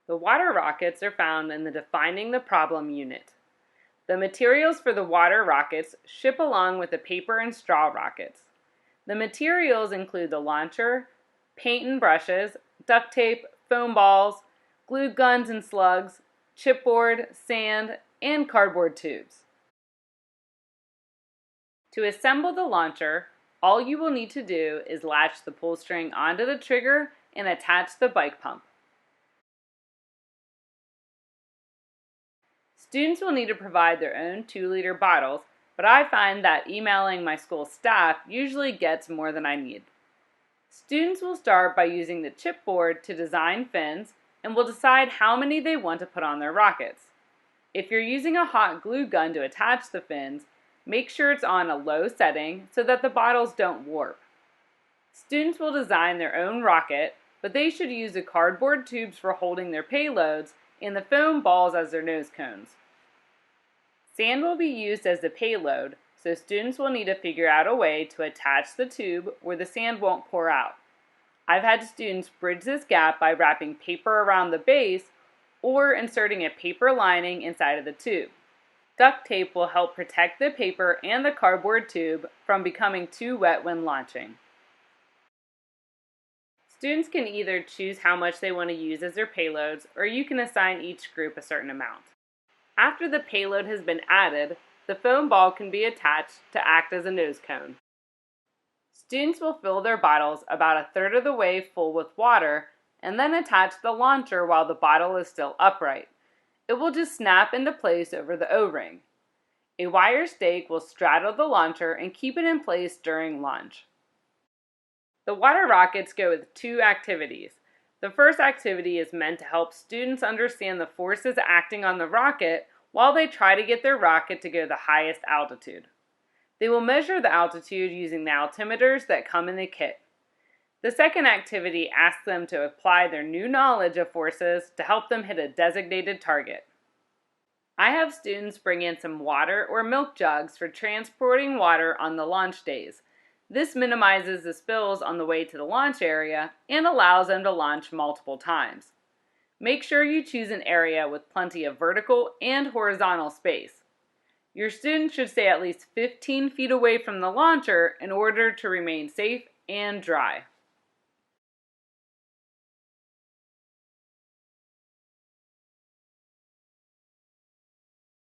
The water rockets are found in the Defining the Problem unit. The materials for the water rockets ship along with the paper and straw rockets. The materials include the launcher, paint and brushes, duct tape, foam balls, glue guns and slugs, chipboard, sand, and cardboard tubes. To assemble the launcher, all you will need to do is latch the pull string onto the trigger and attach the bike pump. Students will need to provide their own 2-liter bottles, but I find that emailing my school staff usually gets more than I need. Students will start by using the chipboard to design fins and will decide how many they want to put on their rockets. If you're using a hot glue gun to attach the fins, make sure it's on a low setting so that the bottles don't warp. Students will design their own rocket, but they should use the cardboard tubes for holding their payloads and the foam balls as their nose cones. Sand will be used as the payload, so students will need to figure out a way to attach the tube where the sand won't pour out. I've had students bridge this gap by wrapping paper around the base or inserting a paper lining inside of the tube. Duct tape will help protect the paper and the cardboard tube from becoming too wet when launching. Students can either choose how much they want to use as their payloads, or you can assign each group a certain amount. After the payload has been added, the foam ball can be attached to act as a nose cone. Students will fill their bottles about a third of the way full with water and then attach the launcher while the bottle is still upright. It will just snap into place over the O-ring. A wire stake will straddle the launcher and keep it in place during launch. The water rockets go with 2 activities. The first activity is meant to help students understand the forces acting on the rocket while they try to get their rocket to go the highest altitude. They will measure the altitude using the altimeters that come in the kit. The second activity asks them to apply their new knowledge of forces to help them hit a designated target. I have students bring in some water or milk jugs for transporting water on the launch days. This minimizes the spills on the way to the launch area and allows them to launch multiple times. Make sure you choose an area with plenty of vertical and horizontal space. Your students should stay at least 15 feet away from the launcher in order to remain safe and dry.